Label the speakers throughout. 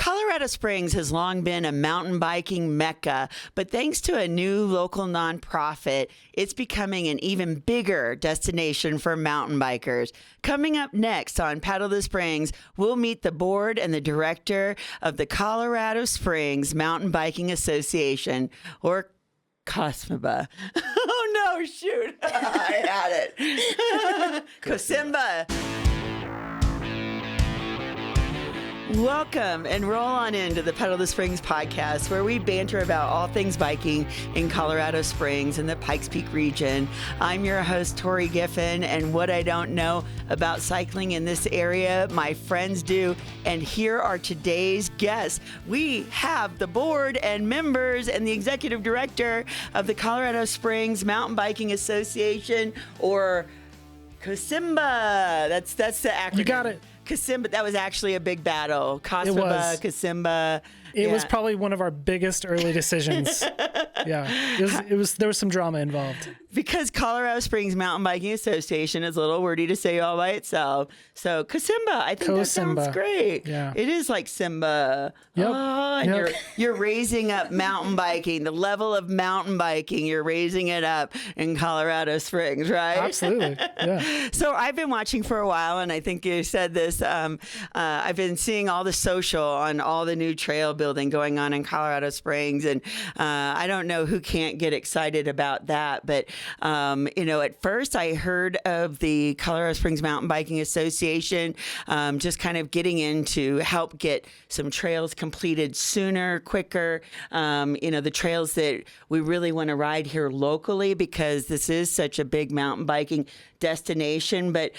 Speaker 1: Colorado Springs has long been a mountain biking mecca, but thanks to a new local nonprofit, it's becoming an even bigger destination for mountain bikers. Coming up next on Paddle the Springs, we'll meet the board and the director of the Colorado Springs Mountain Biking Association, or COSMBA. Oh no, shoot. I had it. COSMBA. Welcome and roll on into the Paddle the Springs podcast, where we banter about all things biking in Colorado Springs and the Pikes Peak region. I'm your host, Torie Giffin, and what I don't know about cycling in this area, my friends do. And here are today's guests. We have the board and members and the executive director of the Colorado Springs Mountain Biking Association, or COSMBA. That's the acronym.
Speaker 2: You got it.
Speaker 1: COSMBA, that was actually a big battle. COSMBA, COSMBA.
Speaker 2: It was probably one of our biggest early decisions. Yeah, it was. There was some drama involved.
Speaker 1: Because Colorado Springs Mountain Biking Association is a little wordy to say all by itself. So COSMBA, I think that sounds great.
Speaker 2: Yeah.
Speaker 1: It is like Simba.
Speaker 2: Yep.
Speaker 1: Oh, and you're raising up mountain biking, the level of mountain biking, you're raising it up in Colorado Springs, right?
Speaker 2: Absolutely. Yeah.
Speaker 1: So I've been watching for a while, and I think you said this. I've been seeing all the social on all the new trail building going on in Colorado Springs, and I don't know who can't get excited about that, but at first I heard of the Colorado Springs Mountain Biking Association, just kind of getting in to help get some trails completed sooner, quicker, the trails that we really want to ride here locally, because this is such a big mountain biking destination, but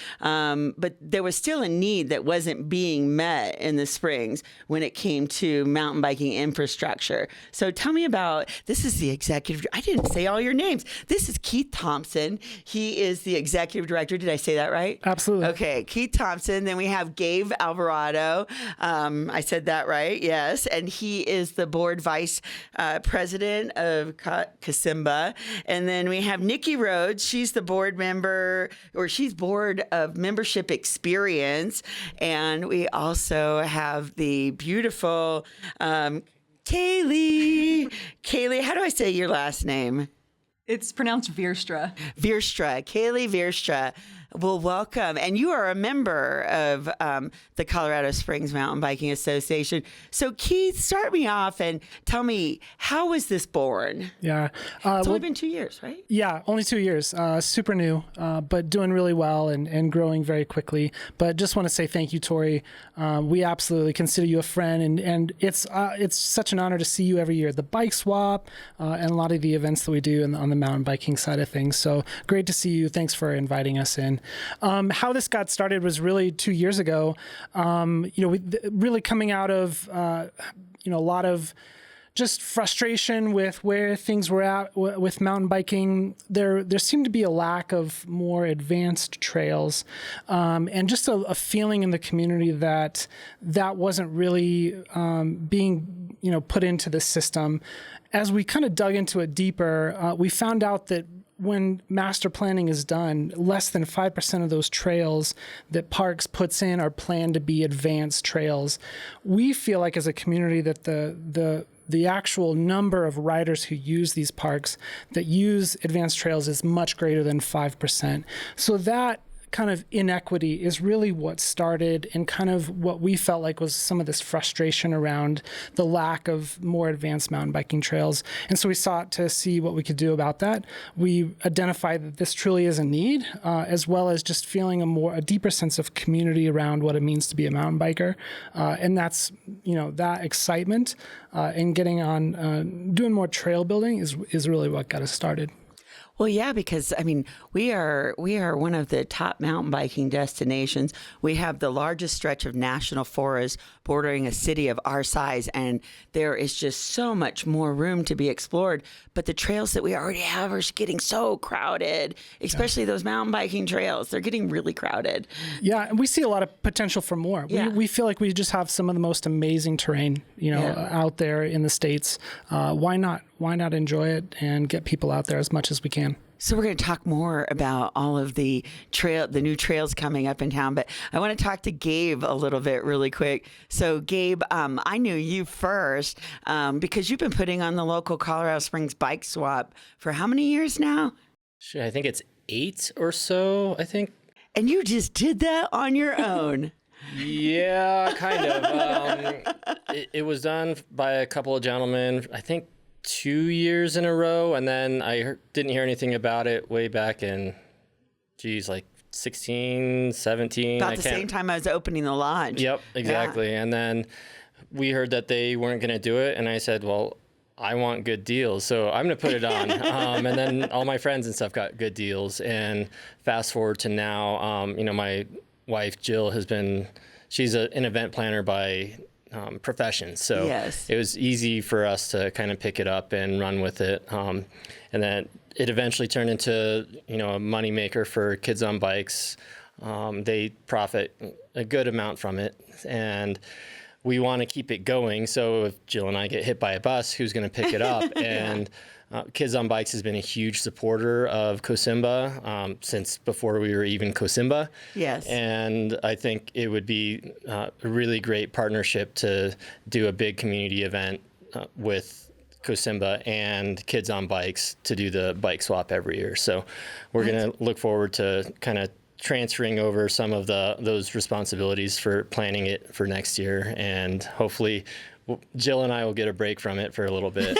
Speaker 1: there was still a need that wasn't being met in the Springs when it came to mountain biking infrastructure. So tell me about, this is the executive, I didn't say all your names. This is Keith Thompson. He is the executive director. Did I say that right?
Speaker 2: Absolutely.
Speaker 1: Okay, Keith Thompson. Then we have Gabe Alvarado. I said that right, yes. And he is the board vice president of COSMBA. And then we have Nikki Rhodes. She's the board member, or she's board of membership experience. And we also have the beautiful Kaylee. Kaylee, how do I say your last name?
Speaker 3: It's pronounced Veerstra.
Speaker 1: Kaylee Veerstra. Well, welcome. And you are a member of the Colorado Springs Mountain Biking Association. So, Keith, start me off and tell me, how was this born?
Speaker 2: Yeah.
Speaker 1: It's only been 2 years, right?
Speaker 2: Yeah, only 2 years. Super new, but doing really well and growing very quickly. But just want to say thank you, Torie. We absolutely consider you a friend, and it's such an honor to see you every year at the bike swap and a lot of the events that we do on the mountain biking side of things. So great to see you. Thanks for inviting us in. How this got started was really 2 years ago. We really coming out of a lot of just frustration with where things were at with mountain biking. There seemed to be a lack of more advanced trails, and just a feeling in the community that wasn't really being put into the system. As we kind of dug into it deeper, we found out that when master planning is done, less than 5% of those trails that Parks puts in are planned to be advanced trails. We feel like as a community that the actual number of riders who use these parks that use advanced trails is much greater than 5%. So that kind of inequity is really what started and kind of what we felt like was some of this frustration around the lack of more advanced mountain biking trails. And so we sought to see what we could do about that. We identified that this truly is a need, as well as just feeling a deeper sense of community around what it means to be a mountain biker. And that's, that excitement and getting on doing more trail building is really what got us started.
Speaker 1: Well, yeah, because we are one of the top mountain biking destinations. We have the largest stretch of national forest bordering a city of our size, and there is just so much more room to be explored. But the trails that we already have are getting so crowded, especially those mountain biking trails. They're getting really crowded.
Speaker 2: Yeah, and we see a lot of potential for more.
Speaker 1: Yeah.
Speaker 2: We feel like we just have some of the most amazing terrain, out there in the States. Why not enjoy it and get people out there as much as we can?
Speaker 1: So we're going to talk more about all of the new trails coming up in town, but I want to talk to Gabe a little bit really quick. So Gabe, I knew you first because you've been putting on the local Colorado Springs bike swap for how many years now?
Speaker 4: Sure, I think it's 8 or so, I think.
Speaker 1: And you just did that on your own.
Speaker 4: Yeah, kind of. It was done by a couple of gentlemen, I think 2 years in a row, and then I didn't hear anything about it way back in, like 16, 17.
Speaker 1: About the same time I was opening the lodge.
Speaker 4: Yep, exactly.
Speaker 1: Yeah.
Speaker 4: And then we heard that they weren't going to do it, and I said, well, I want good deals, so I'm going to put it on. And then all my friends and stuff got good deals. And fast forward to now, my wife, Jill, she's an event planner by profession. So
Speaker 1: yes.
Speaker 4: It was easy for us to kind of pick it up and run with it. And then it eventually turned into, a moneymaker for Kids on Bikes. They profit a good amount from it. And we want to keep it going. So if Jill and I get hit by a bus, who's going to pick it up? And Kids on Bikes has been a huge supporter of COSMBA since before we were even COSMBA.
Speaker 1: Yes.
Speaker 4: And I think it would be a really great partnership to do a big community event with COSMBA and Kids on Bikes to do the bike swap every year. So we're going to look forward to kind of transferring over some of those responsibilities for planning it for next year, and hopefully Jill and I will get a break from it for a a bit.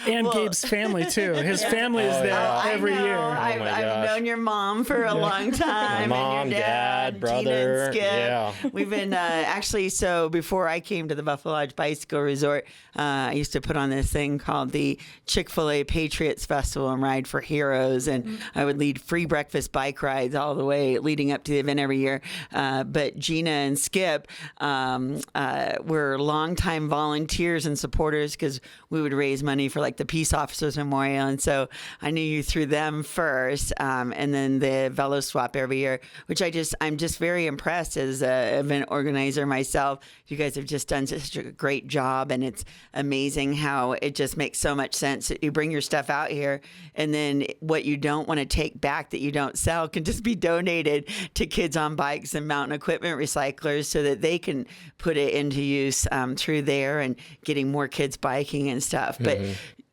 Speaker 2: And Gabe's family too. His family is there every year.
Speaker 1: I've known your mom for a long time.
Speaker 4: My mom,
Speaker 1: and your dad,
Speaker 4: brother.
Speaker 1: Gina and Skip.
Speaker 4: Yeah.
Speaker 1: We've been actually, so before I came to the Buffalo Lodge Bicycle Resort, I used to put on this thing called the Chick-fil-A Patriots Festival and Ride for Heroes. And I would lead free breakfast bike rides all the way leading up to the event every year. But Gina and Skip were longtime volunteers and supporters because we would raise money for like the Peace Officers Memorial. And so I knew you through them first, and then the Velo Swap every year, which I'm just very impressed as an event organizer myself. You guys have just done such a great job, and it's amazing how it just makes so much sense that you bring your stuff out here, and then what you don't want to take back that you don't sell can just be donated to Kids on Bikes and mountain equipment recyclers so that they can put it into use through there and getting more kids biking and stuff. But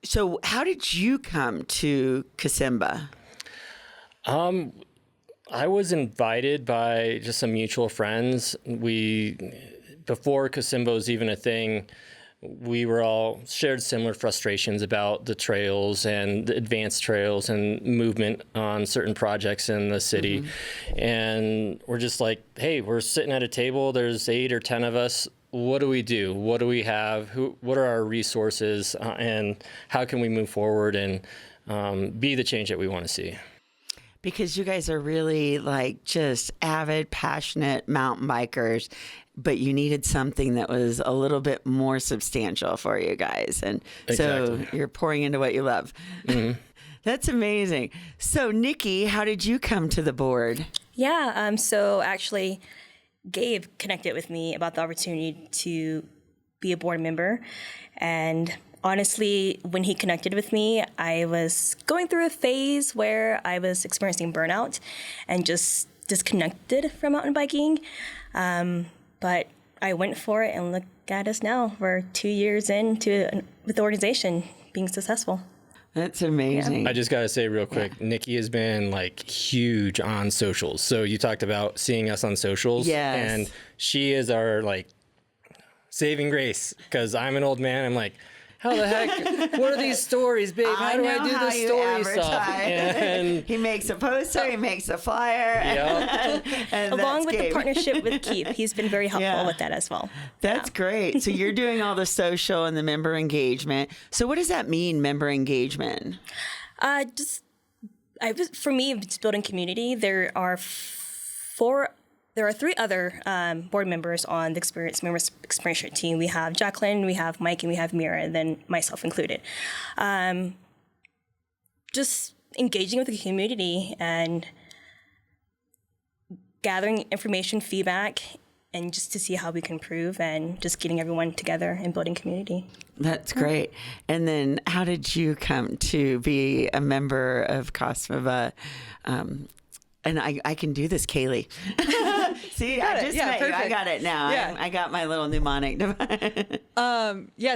Speaker 1: so how did you come to COSMBA?
Speaker 4: I was invited by just some mutual friends. Before COSMBA was even a thing, we were all shared similar frustrations about the trails and the advanced trails and movement on certain projects in the city. And we're just like, hey, we're sitting at a table, there's 8 or 10 of us. What do we do? What do we have? What are our resources? And how can we move forward and be the change that we want to see?
Speaker 1: Because you guys are really like just avid, passionate mountain bikers, but you needed something that was a little bit more substantial for you guys. And so you're pouring into what you love. That's amazing. So Nikki, how did you come to the board?
Speaker 5: Yeah, so actually Gabe connected with me about the opportunity to be a board member. And honestly, when he connected with me, I was going through a phase where I was experiencing burnout and just disconnected from mountain biking. But I went for it, and look at us now. We're 2 years with the organization being successful.
Speaker 1: That's amazing.
Speaker 4: I just got to say real quick, Nikki has been like huge on socials. So you talked about seeing us on socials.
Speaker 1: Yes.
Speaker 4: And she is our like saving grace, because I'm an old man. I'm like, how the heck? What are these stories, babe? How do I do the story stuff? And
Speaker 1: he makes a poster, he makes a flyer.
Speaker 4: Yep.
Speaker 1: And
Speaker 5: Along with
Speaker 1: Gabe.
Speaker 5: the partnership with Keith, he's been very helpful with that as well.
Speaker 1: That's great. So you're doing all the social and the member engagement. So what does that mean, member engagement?
Speaker 5: For me, it's building community. There are 3 other board members on the experience team. We have Jacqueline, we have Mike, and we have Mira, and then myself included. Just engaging with the community and gathering information, feedback, and just to see how we can improve and just getting everyone together and building community.
Speaker 1: That's great. And then how did you come to be a member of COSMBA? And I can do this, Kaylee. See, I just met you. I got it now.
Speaker 3: Yeah.
Speaker 1: I got my little mnemonic device.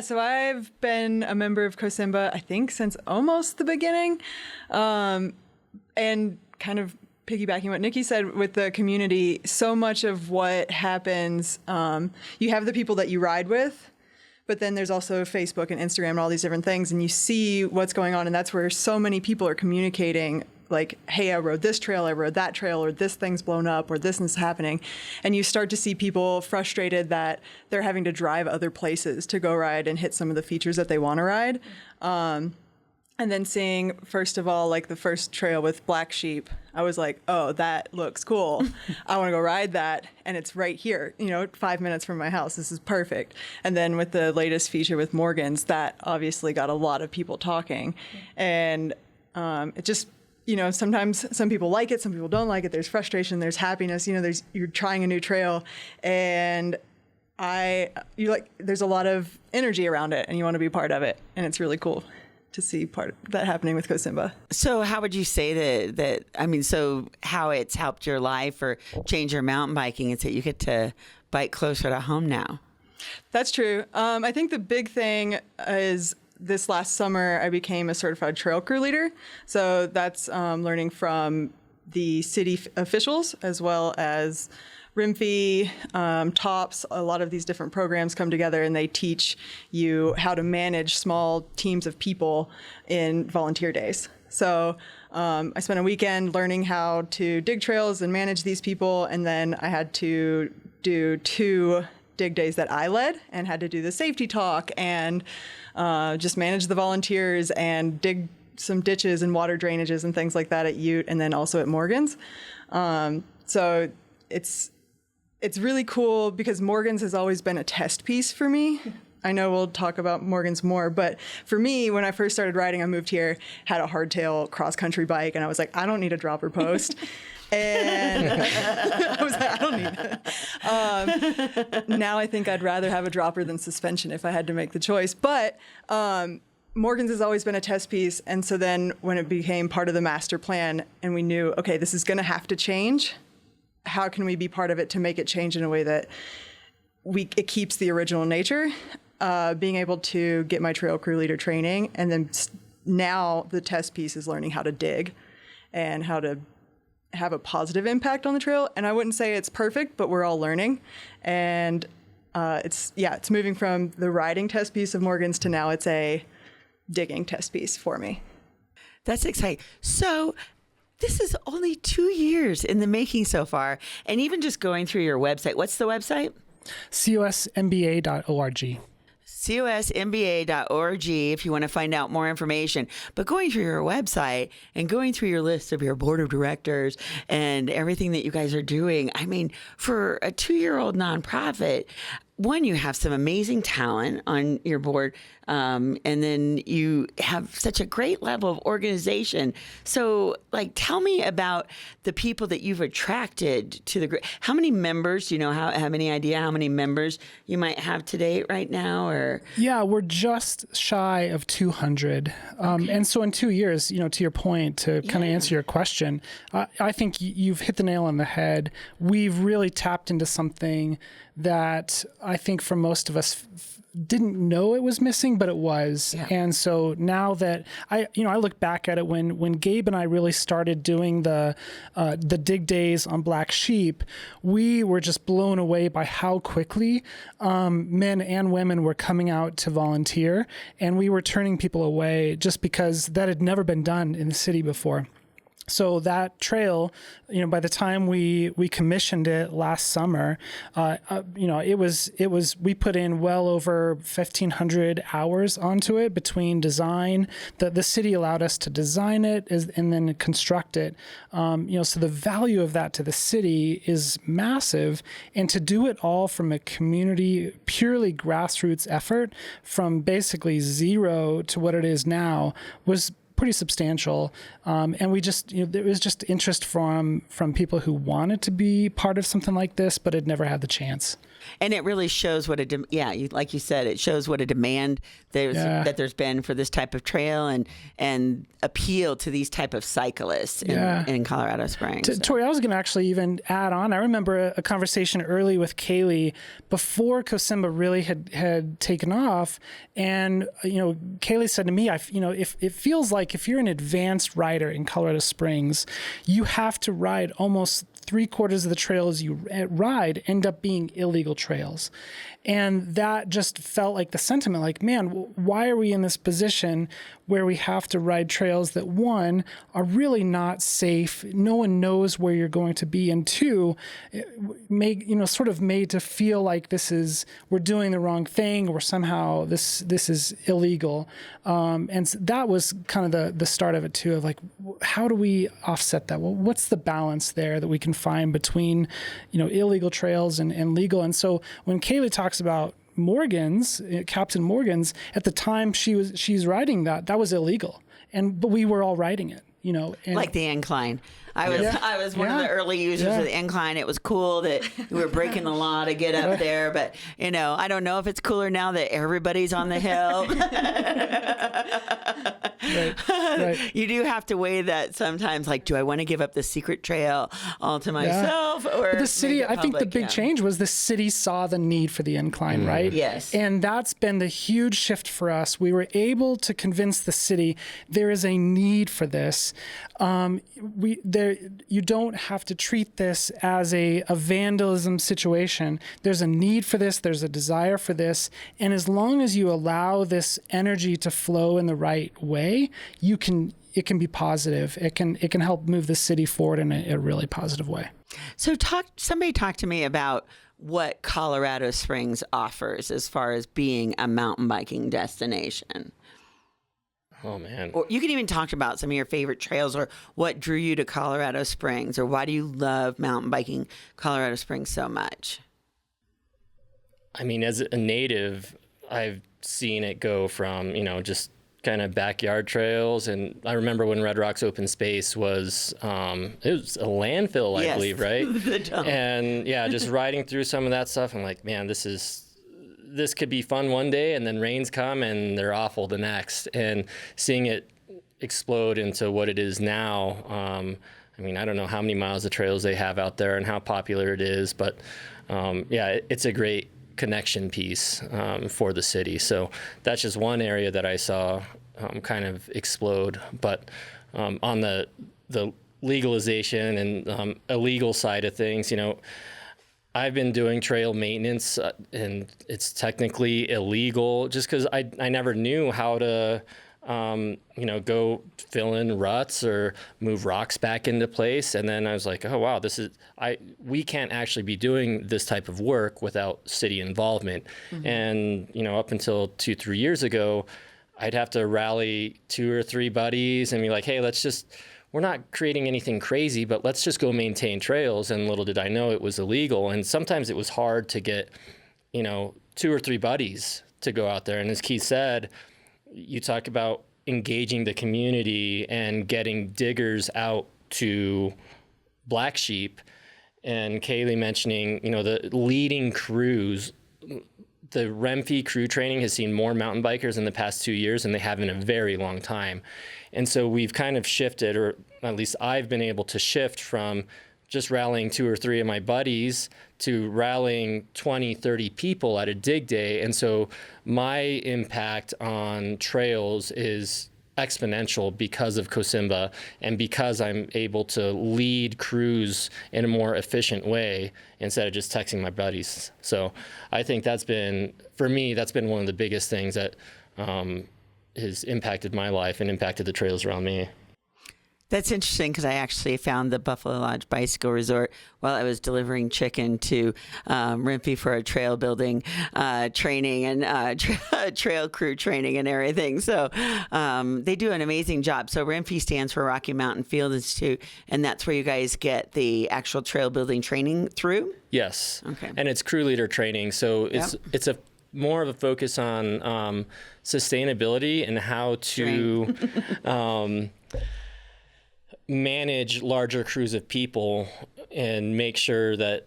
Speaker 3: So I've been a member of COSMBA, I think, since almost the beginning. And kind of piggybacking what Nikki said with the community, so much of what happens, you have the people that you ride with, but then there's also Facebook and Instagram and all these different things, and you see what's going on, and that's where so many people are communicating, like, hey, I rode this trail, I rode that trail, or this thing's blown up, or this is happening. And you start to see people frustrated that they're having to drive other places to go ride and hit some of the features that they want to ride. And then seeing, first of all, like the first trail with black sheep, I was like, oh, that looks cool. I want to go ride that. And it's right here, 5 minutes from my house. This is perfect. And then with the latest feature with Morgan's, that obviously got a lot of people talking. And it just, sometimes some people like it, some people don't like it. There's frustration, there's happiness, you're trying a new trail. And there's a lot of energy around it, and you want to be part of it. And it's really cool to see part of that happening with COSMBA.
Speaker 1: So how would you say so how it's helped your life or change your mountain biking is that you get to bike closer to home now?
Speaker 3: That's true. I think the big thing is this last summer, I became a certified trail crew leader. So that's learning from the city officials as well as RIMFE, TOPS, a lot of these different programs come together and they teach you how to manage small teams of people in volunteer days. So I spent a weekend learning how to dig trails and manage these people, and then I had to do 2 dig days that I led and had to do the safety talk and just manage the volunteers and dig some ditches and water drainages and things like that at Ute and then also at Morgan's. So it's really cool because Morgan's has always been a test piece for me. I know we'll talk about Morgan's more, but for me, when I first started riding, I moved here, had a hardtail cross-country bike, and I was like, I don't need a dropper post. And I was like, I don't need it. Now I think I'd rather have a dropper than suspension if I had to make the choice. But Morgan's has always been a test piece. And so then when it became part of the master plan and we knew, okay, this is going to have to change, how can we be part of it to make it change in a way that it keeps the original nature? Being able to get my trail crew leader training, and then now the test piece is learning how to dig and how to have a positive impact on the trail. And I wouldn't say it's perfect, but we're all learning. And it's moving from the riding test piece of Morgan's to now it's a digging test piece for me.
Speaker 1: That's exciting. So this is only 2 years in the making so far. And even just going through your website, what's the website?
Speaker 2: COSMBA.org.
Speaker 1: COSMBA.org if you want to find out more information. But going through your website and going through your list of your board of directors and everything that you guys are doing, I mean, for a 2-year-old nonprofit, one, you have some amazing talent on your board, and then you have such a great level of organization. So, tell me about the people that you've attracted to the group. How many members, do you know, have any idea how many members you might have to date right now? Or
Speaker 2: Yeah, we're just shy of 200. And so in 2 years, to your point, to kind of answer your question, I think you've hit the nail on the head. We've really tapped into something that I think for most of us didn't know it was missing, but it was. Yeah. And so now that I look back at it when Gabe and I really started doing the dig days on Black Sheep, we were just blown away by how quickly men and women were coming out to volunteer, and we were turning people away just because that had never been done in the city before. So that trail, by the time we commissioned it last summer, it was we put in well over 1,500 hours onto it between design. The city allowed us to design it and then construct it. So the value of that to the city is massive, and to do it all from a community, purely grassroots effort, from basically zero to what it is now, was pretty substantial. And we just, there was just interest from people who wanted to be part of something like this, but had never had the chance.
Speaker 1: And it really shows what like you said, it shows what a demand that there's been for this type of trail and appeal to these type of cyclists in Colorado Springs.
Speaker 2: Torie, I was going to actually even add on. I remember a conversation early with Kaylee before COSMBA really had taken off, and Kaylee said to me, if it feels like if you're an advanced rider in Colorado Springs, you have to ride almost 3/4 of the trails you ride end up being illegal trails. And that just felt like the sentiment, like, man, why are we in this position where we have to ride trails that, one, are really not safe, no one knows where you're going to be, and two, sort of made to feel like we're doing the wrong thing, or somehow this is illegal. And so that was kind of the start of it too, of like, how do we offset that? Well, what's the balance there that we can find between, illegal trails and legal? And so when Kaylee talks about Morgan's, Captain Morgan's, at the time she's riding that was illegal, but we were all riding it, and
Speaker 1: like the incline. I was one of the early users of the incline. It was cool that we were breaking the law to get up there, but I don't know if it's cooler now that everybody's on the hill. Right. You do have to weigh that sometimes. Like, do I want to give up the secret trail all to myself? Or
Speaker 2: but the city, I think the big change was the city saw the need for the incline, right?
Speaker 1: Yes.
Speaker 2: And that's been the huge shift for us. We were able to convince the city there is a need for this. You don't have to treat this as a vandalism situation. There's a need for this. There's a desire for this. And as long as you allow this energy to flow in the right way, it can be positive. It can help move the city forward in a really positive way.
Speaker 1: So somebody talk to me about what Colorado Springs offers as far as being a mountain biking destination.
Speaker 4: Oh, man.
Speaker 1: Or you can even talk about some of your favorite trails, or what drew you to Colorado Springs, or why do you love mountain biking Colorado Springs so much?
Speaker 4: I mean, as a native, I've seen it go from, just kind of backyard trails. And I remember when Red Rocks Open Space was, it was a landfill, I believe, right?
Speaker 1: The dump.
Speaker 4: And just riding through some of that stuff, I'm like, man, this could be fun one day, and then rains come and they're awful the next. And seeing it explode into what it is now, I mean, I don't know how many miles of trails they have out there and how popular it is, but it's a great connection piece for the city. So that's just one area that I saw kind of explode. But on the legalization and illegal side of things, I've been doing trail maintenance, and it's technically illegal just because I never knew how to, go fill in ruts or move rocks back into place. And then I was like, oh, wow, we can't actually be doing this type of work without city involvement. Mm-hmm. And, up until 2-3 years ago, I'd have to rally 2 or 3 buddies and be like, hey, we're not creating anything crazy, but let's just go maintain trails. And little did I know it was illegal. And sometimes it was hard to get, 2 or 3 buddies to go out there. And as Keith said, you talk about engaging the community and getting diggers out to Black Sheep, and Kaylee mentioning, the leading crews. The Renfee crew training has seen more mountain bikers in the past 2 years than they have in a very long time. And so we've kind of shifted, or at least I've been able to shift from just rallying 2 or 3 of my buddies to rallying 20, 30 people at a dig day. And so my impact on trails is exponential because of COSMBA and because I'm able to lead crews in a more efficient way instead of just texting my buddies. So I think that's been one of the biggest things that has impacted my life and impacted the trails around me.
Speaker 1: That's interesting because I actually found the Buffalo Lodge Bicycle Resort while I was delivering chicken to Renfee for a trail building training and trail crew training and everything. So they do an amazing job. So Renfee stands for Rocky Mountain Field Institute, and that's where you guys get the actual trail building training through?
Speaker 4: Yes.
Speaker 1: Okay.
Speaker 4: And it's crew leader training. So it's a more of a focus on sustainability and how to manage larger crews of people and make sure that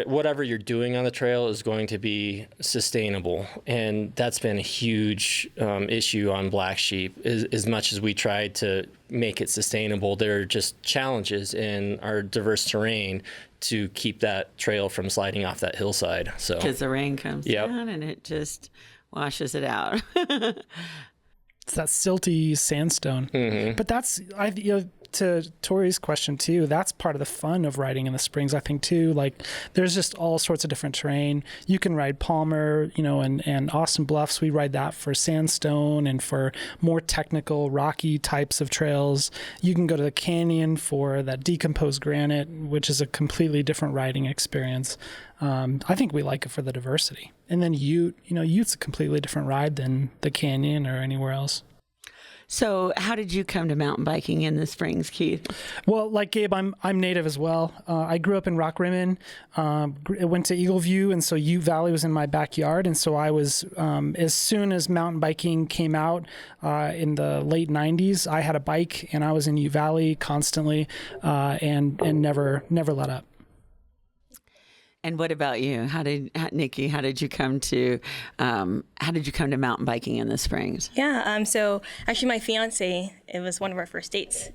Speaker 4: whatever you're doing on the trail is going to be sustainable. And that's been a huge issue on Black Sheep. As much as we tried to make it sustainable, there are just challenges in our diverse terrain to keep that trail from sliding off that hillside. So
Speaker 1: because the rain comes down and it just washes it out.
Speaker 2: It's that silty sandstone. But that's, to Torie's question too, that's part of the fun of riding in the Springs, I think too. Like there's just all sorts of different terrain. You can ride Palmer, and Austin Bluffs. We ride that for sandstone and for more technical rocky types of trails. You can go to the canyon for that decomposed granite, which is a completely different riding experience. I think we like it for the diversity. And then Utte's a completely different ride than the canyon or anywhere else.
Speaker 1: So how did you come to mountain biking in the Springs, Keith?
Speaker 2: Well, like Gabe, I'm native as well. I grew up in Rock Rimmon, went to Eagle View, and so Ute Valley was in my backyard. And so I was, as soon as mountain biking came out in the late 90s, I had a bike and I was in Ute Valley constantly and never let up.
Speaker 1: And what about you? Nikki, how did you come to mountain biking in the Springs?
Speaker 5: Yeah, so actually my fiance, it was one of our first dates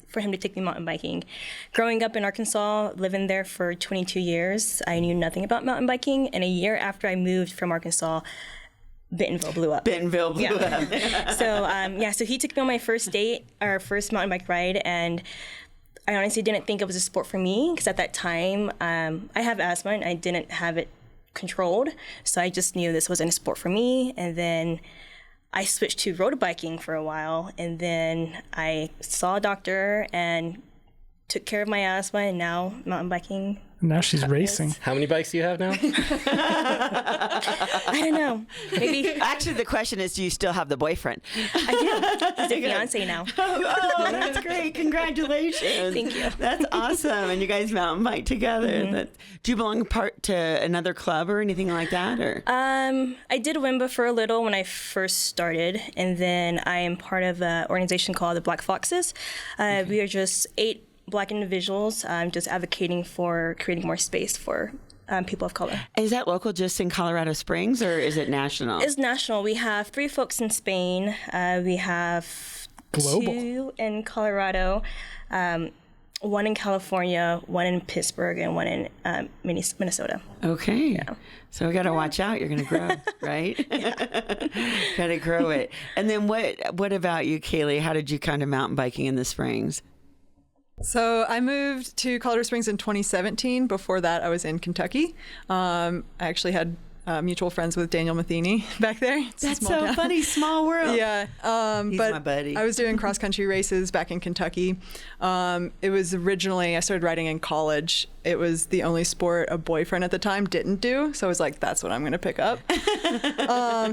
Speaker 5: for him to take me mountain biking. Growing up in Arkansas, living there for 22 years, I knew nothing about mountain biking. And a year after I moved from Arkansas, Bentonville blew up. So he took me on my first date, our first mountain bike ride, and I honestly didn't think it was a sport for me because at that time, I have asthma and I didn't have it controlled. So I just knew this wasn't a sport for me. And then I switched to road biking for a while. And then I saw a doctor and took care of my asthma, and now mountain biking.
Speaker 2: Now she's racing.
Speaker 4: How many bikes do you have now?
Speaker 5: I don't know. Maybe.
Speaker 1: Actually, the question is, do you still have the boyfriend?
Speaker 5: I do. He's a fiance now.
Speaker 1: Oh, that's great. Congratulations.
Speaker 5: Thank you.
Speaker 1: That's awesome. And you guys mountain bike together. Do you belong to another club or anything like that? Or
Speaker 5: I did WIMBA for a little when I first started. And then I am part of an organization called the Black Foxes. We are just 8 Black individuals, just advocating for creating more space for people of color.
Speaker 1: Is that local just in Colorado Springs, or is it national?
Speaker 5: It's national. We have 3 folks in Spain. We have
Speaker 2: Global.
Speaker 5: 2 in Colorado, 1 in California, 1 in Pittsburgh, and 1 in Minnesota.
Speaker 1: Okay. Yeah. So we got to watch out. You're going to grow, right? Got to grow it. And then what about you, Kaylee? How did you come to mountain biking in the Springs?
Speaker 3: So I moved to Colorado Springs in 2017. Before that, I was in Kentucky. I actually had mutual friends with Daniel Matheny back there.
Speaker 1: That's so town. Funny, small world.
Speaker 3: Yeah.
Speaker 1: He's
Speaker 3: but
Speaker 1: my buddy.
Speaker 3: I was doing cross-country races back in Kentucky. It was originally, I started riding in college. It was the only sport a boyfriend at the time didn't do. So I was like, that's what I'm going to pick up.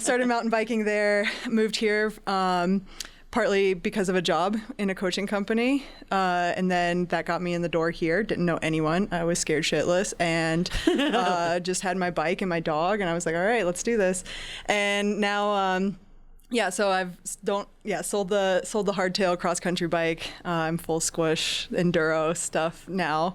Speaker 3: Started mountain biking there, moved here. Partly because of a job in a coaching company. And then that got me in the door here. Didn't know anyone. I was scared shitless and just had my bike and my dog. And I was like, all right, let's do this. And now, so I've sold the hardtail cross country bike. I'm full squish enduro stuff now.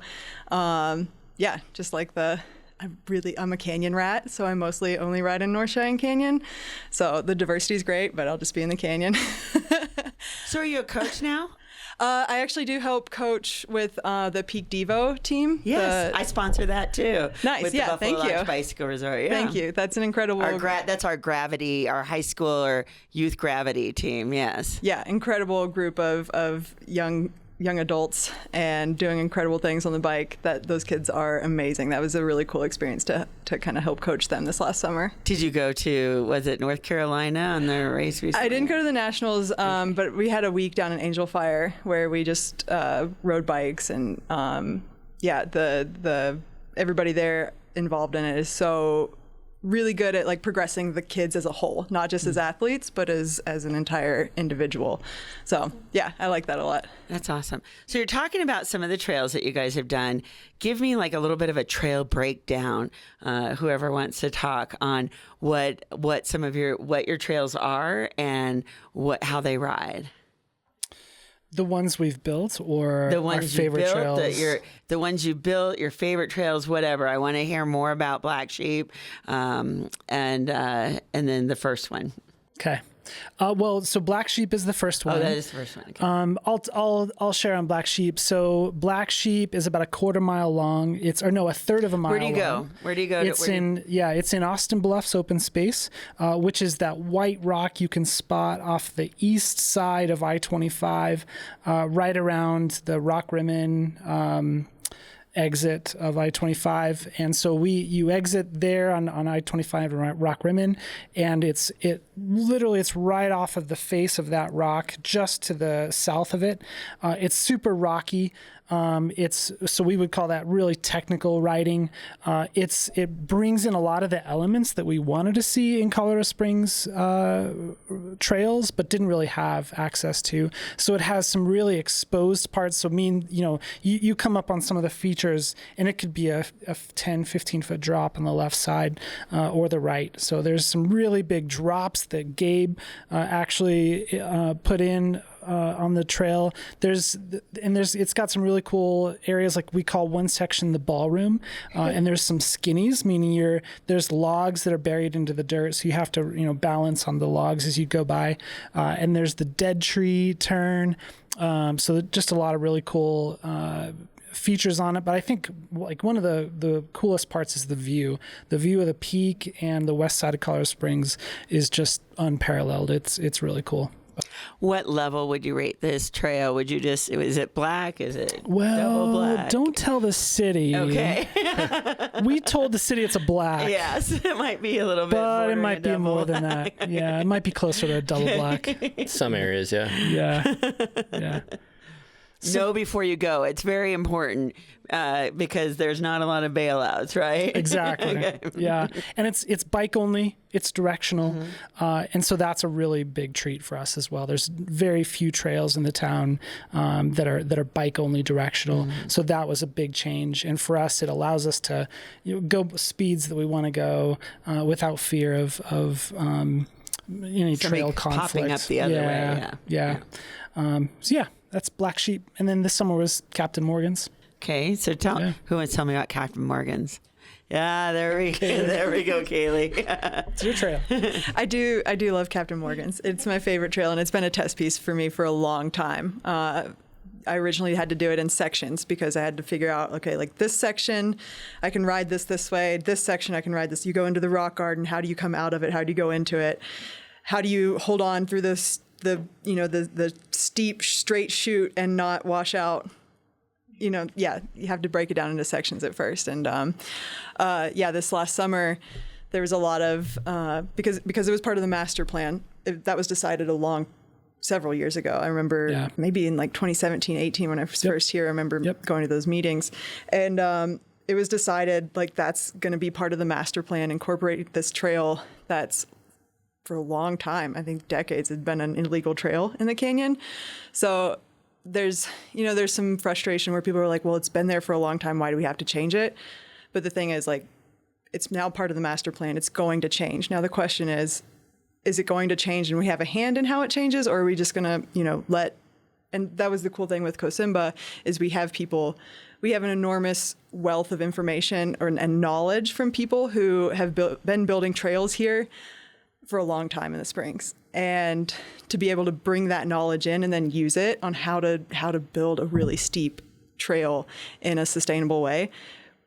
Speaker 3: Just like I'm a canyon rat, so I mostly only ride in North Cheyenne Canyon. So the diversity is great, but I'll just be in the canyon.
Speaker 1: So are you a coach now?
Speaker 3: I actually do help coach with the Peak Devo team.
Speaker 1: Yes, I sponsor that too.
Speaker 3: Nice,
Speaker 1: with
Speaker 3: yeah,
Speaker 1: the Buffalo
Speaker 3: thank you.
Speaker 1: Lodge Bicycle Resort. Yeah.
Speaker 3: Thank you. That's an incredible.
Speaker 1: That's our gravity, our high school or youth gravity team. Yes.
Speaker 3: Yeah, incredible group of young adults and doing incredible things on the bike. That those kids are amazing. That was a really cool experience to kind of help coach them this last summer.
Speaker 1: Did you go to, was it North Carolina on their race recently?
Speaker 3: I didn't go to the Nationals, but we had a week down in Angel Fire where we just rode bikes and the everybody there involved in it is so really good at like progressing the kids as a whole, not just as athletes, but as an entire individual. So yeah, I like that a lot.
Speaker 1: That's awesome. So you're talking about some of the trails that you guys have done. Give me like a little bit of a trail breakdown. Whoever wants to talk on what your trails are and how they ride.
Speaker 2: The ones we've built, or
Speaker 1: The ones
Speaker 2: our favorite
Speaker 1: you built,
Speaker 2: trails?
Speaker 1: the ones you built, your favorite trails, whatever. I want to hear more about Black Sheep, and then the first one.
Speaker 2: Okay. Well, so Black Sheep is the first one.
Speaker 1: Oh, that is the first one. Okay.
Speaker 2: I'll share on Black Sheep. So Black Sheep is about a quarter mile long. A third of a mile.
Speaker 1: Where do you
Speaker 2: long.
Speaker 1: go? Where do you go?
Speaker 2: It's in Austin Bluffs open space, which is that white rock you can spot off the east side of I-25, right around the Rock Rimmon exit of I-25. And so you exit there on I-25 Rock Rimmon, and it's right off of the face of that rock, just to the south of it. It's super rocky. So we would call that really technical riding. It brings in a lot of the elements that we wanted to see in Colorado Springs trails, but didn't really have access to. So it has some really exposed parts. So you come up on some of the features, and it could be a 10, 15 foot drop on the left side or the right. So there's some really big drops that Gabe actually put in on the trail. It's got some really cool areas, like we call one section the ballroom, and there's some skinnies, meaning there's logs that are buried into the dirt, so you have to balance on the logs as you go by, and there's the dead tree turn. So just a lot of really cool features on it. But I think like one of the coolest parts is the view of the peak, and the west side of Colorado Springs is just unparalleled. It's really cool.
Speaker 1: What level would you rate this trail? Is it black? Is it double black?
Speaker 2: Don't tell the city.
Speaker 1: Okay.
Speaker 2: We told the city it's a black.
Speaker 1: Yes, it might be a little bit,
Speaker 2: but it
Speaker 1: bordering
Speaker 2: might
Speaker 1: a
Speaker 2: be
Speaker 1: double.
Speaker 2: more than that. Yeah, it might be closer to a double black.
Speaker 4: Some areas, yeah.
Speaker 2: Yeah.
Speaker 1: Know before you go. It's very important because there's not a lot of bailouts, right?
Speaker 2: Exactly.
Speaker 1: Okay.
Speaker 2: Yeah, and it's bike only. It's directional, and so that's a really big treat for us as well. There's very few trails in the town that are bike only directional. So that was a big change, and for us, it allows us to go speeds that we want to go without fear of any trail conflict.
Speaker 1: Popping up the other way.
Speaker 2: Yeah. So yeah. That's Black Sheep. And then this summer was Captain Morgan's.
Speaker 1: Okay, so who wants to tell me about Captain Morgan's? Yeah, there we go, Kaylee.
Speaker 2: It's your trail.
Speaker 3: I do love Captain Morgan's. It's my favorite trail, and it's been a test piece for me for a long time. I originally had to do it in sections because I had to figure out, okay, like this section, I can ride this way. This section, I can ride this. You go into the rock garden. How do you come out of it? How do you go into it? How do you hold on through the steep straight chute and not wash out? You have to break it down into sections at first. And this last summer there was a lot of because it was part of the master plan that was decided several years ago. I remember maybe in like 2017, 18 when I was first here. I remember going to those meetings, and it was decided like that's going to be part of the master plan. Incorporate this trail that's for a long time, I think decades, had been an illegal trail in the canyon. So there's some frustration where people are like, well, it's been there for a long time. Why do we have to change it? But the thing is, like, it's now part of the master plan. It's going to change. Now the question is it going to change and we have a hand in how it changes, or are we just going to, let, and that was the cool thing with COSMBA is we have an enormous wealth of information and knowledge from people who have been building trails here for a long time in the Springs, and to be able to bring that knowledge in and then use it on how to build a really steep trail in a sustainable way.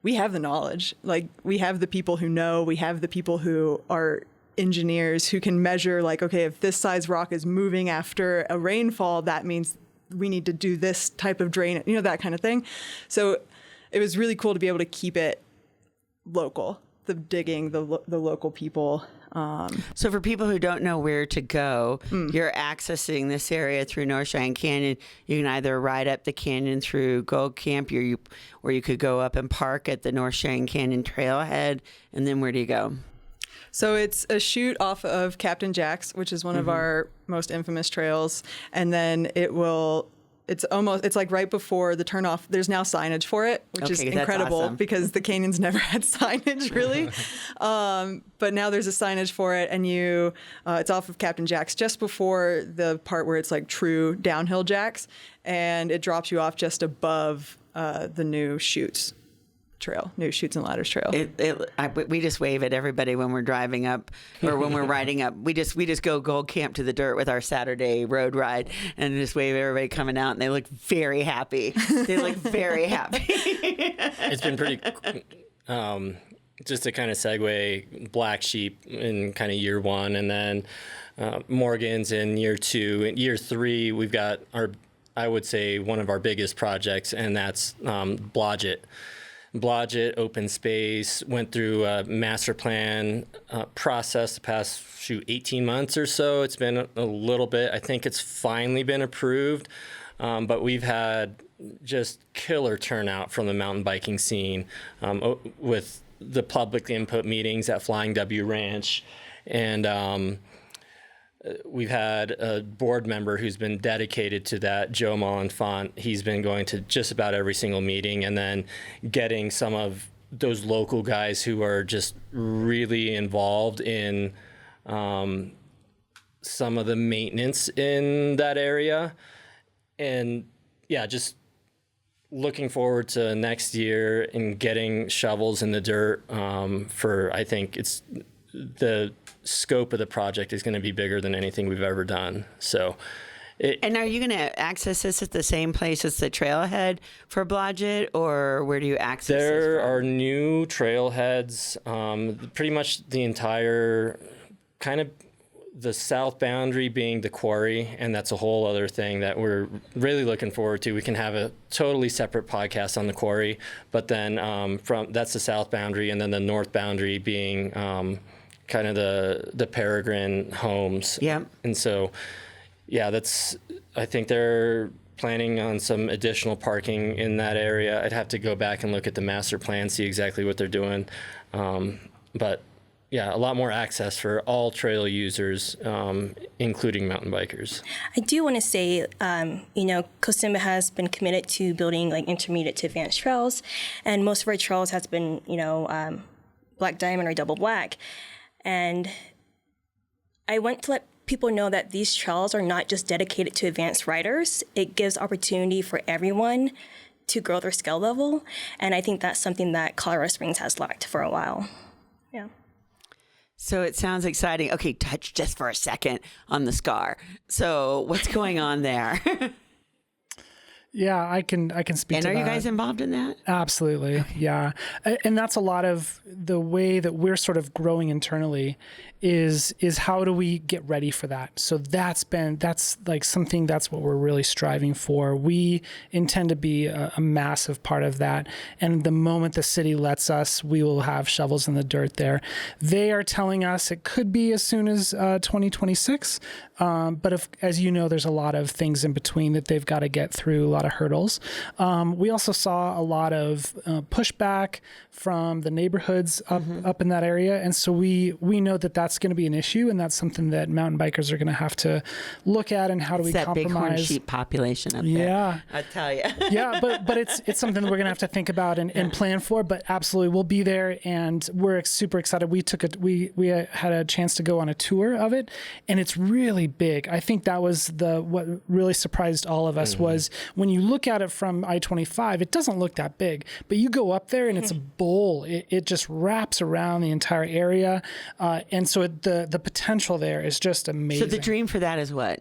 Speaker 3: We have the knowledge. Like, we have the people who know, we have the people who are engineers who can measure, like, okay, if this size rock is moving after a rainfall, that means we need to do this type of drain, that kind of thing. So it was really cool to be able to keep it local, the digging, the local people.
Speaker 1: So for people who don't know where to go, you're accessing this area through North Cheyenne Canyon. You can either ride up the canyon through Gold Camp, or you could go up and park at the North Cheyenne Canyon trailhead. And then where do you go?
Speaker 3: So it's a chute off of Captain Jack's, which is one of our most infamous trails. And then it's like right before the turnoff. There's now signage for it, which is
Speaker 1: that's
Speaker 3: incredible
Speaker 1: awesome.
Speaker 3: because the canyons never had signage really. But now there's a signage for it, and it's off of Captain Jack's just before the part where it's like true downhill jacks, and it drops you off just above the new chutes and ladders trail.
Speaker 1: We just wave at everybody when we're driving up or when we're riding up. We just go camp to the dirt with our Saturday road ride and just wave at everybody coming out, and they look very happy. They look very happy.
Speaker 4: It's been pretty. Just to kind of segue, Black Sheep in kind of year 1, and then Morgan's in year 2. In year 3, we've got I would say one of our biggest projects, and that's Blodgett. Blodgett open space went through a master plan process the past 18 months or so. It's been a little bit. I think it's finally been approved, but we've had just killer turnout from the mountain biking scene with the public input meetings at Flying W Ranch, and we've had a board member who's been dedicated to that, Joe Molinfont. He's been going to just about every single meeting, and then getting some of those local guys who are just really involved in some of the maintenance in that area. And yeah, just looking forward to next year and getting shovels in the dirt I think it's the scope of the project is going to be bigger than anything we've ever done. So,
Speaker 1: and are you going to access this at the same place as the trailhead for Blodgett, or where do you access this
Speaker 4: there
Speaker 1: from?
Speaker 4: are new trailheads, pretty much the entire kind of the south boundary being the quarry, and that's a whole other thing that we're really looking forward to. We can have a totally separate podcast on the quarry, but then that's the south boundary, and then the north boundary being kind of the Peregrine homes.
Speaker 1: Yeah.
Speaker 4: And so, yeah, I think they're planning on some additional parking in that area. I'd have to go back and look at the master plan, see exactly what they're doing. But yeah, a lot more access for all trail users, including mountain bikers.
Speaker 5: I do want to say, COSMBA has been committed to building like intermediate to advanced trails, and most of our trails has been, black diamond or double black. And I want to let people know that these trails are not just dedicated to advanced riders. It gives opportunity for everyone to grow their skill level, and I think that's something that Colorado Springs has lacked for a while. Yeah.
Speaker 1: So it sounds exciting. Okay, touch just for a second on the scar. So what's going on there?
Speaker 2: Yeah, I can speak to that.
Speaker 1: And are you guys involved in that?
Speaker 2: Absolutely, yeah. And that's a lot of the way that we're sort of growing internally is how do we get ready for that? So that's like something that's what we're really striving for. We intend to be a massive part of that. And the moment the city lets us, we will have shovels in the dirt there. They are telling us it could be as soon as 2026. But as you know, there's a lot of things in between that they've got to get through, a lot of hurdles. We also saw a lot of pushback from the neighborhoods up in that area. And so we know that that's going to be an issue, and that's something that mountain bikers are going to have to look at, and how do we
Speaker 1: that
Speaker 2: compromise.
Speaker 1: bighorn sheep population up there.
Speaker 2: Yeah.
Speaker 1: I tell you.
Speaker 2: Yeah, but it's something that we're going to have to think about and plan for, but absolutely we'll be there, and we're super excited. We had a chance to go on a tour of it, and it's really big. I think that was what really surprised all of us was when you look at it from I-25, it doesn't look that big, but you go up there and it's a bowl. It just wraps around the entire area. And so the potential there is just amazing.
Speaker 1: So the dream for that is what?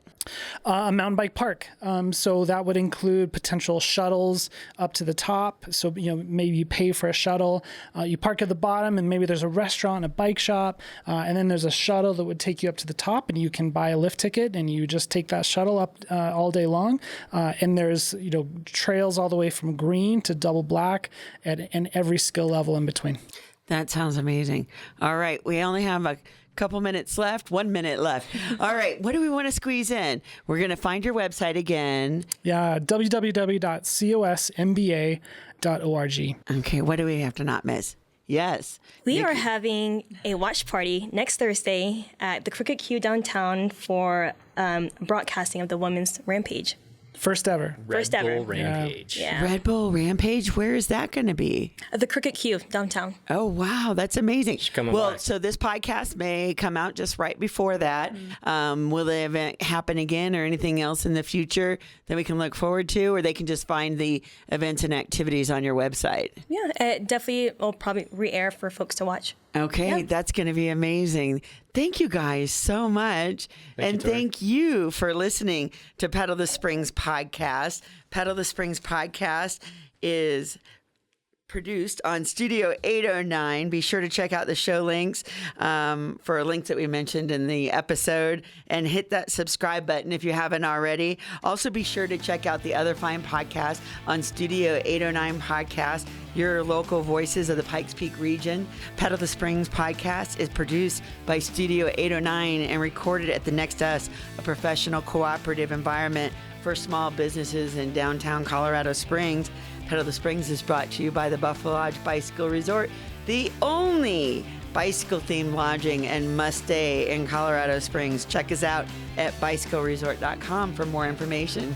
Speaker 2: A mountain bike park. So that would include potential shuttles up to the top. So, maybe you pay for a shuttle, you park at the bottom, and maybe there's a restaurant, a bike shop, and then there's a shuttle that would take you up to the top, and you can buy a lift ticket and you just take that shuttle up all day long. And there's, trails all the way from green to double black and every skill level in between.
Speaker 1: That sounds amazing. All right. We only have a couple minutes left, 1 minute left. All right. What do we want to squeeze in? We're going to find your website again.
Speaker 2: Yeah. www.cosmba.org.
Speaker 1: Okay. What do we have to not miss? Yes.
Speaker 5: We are having a watch party next Thursday at the Crooked Q downtown for broadcasting of the Women's Rampage.
Speaker 2: First ever.
Speaker 5: First ever.
Speaker 4: Bull Rampage.
Speaker 5: Yeah.
Speaker 1: Red Bull Rampage. Where is that going to be?
Speaker 5: The Crooked Q downtown.
Speaker 1: Oh, wow. That's amazing.
Speaker 4: come
Speaker 1: Well,
Speaker 4: by.
Speaker 1: so this podcast may come out just right before that. Will the event happen again or anything else in the future that we can look forward to? Or they can just find the events and activities on your website?
Speaker 5: Yeah, it definitely will probably re-air for folks to watch.
Speaker 1: Okay, that's going to be amazing. Thank you guys so much.
Speaker 4: Thank you, Torie.
Speaker 1: Thank you for listening to Pedal the Springs podcast. Pedal the Springs podcast is produced on Studio 809. Be sure to check out the show links for links that we mentioned in the episode and hit that subscribe button if you haven't already. Also, be sure to check out the other fine podcasts on Studio 809 Podcast, your local voices of the Pikes Peak region. Pedal the Springs podcast is produced by Studio 809 and recorded at the Next Us, a professional cooperative environment for small businesses in downtown Colorado Springs. Pedal the Springs is brought to you by the Buffalo Lodge Bicycle Resort, the only bicycle-themed lodging and must-stay in Colorado Springs. Check us out at bicycleresort.com for more information.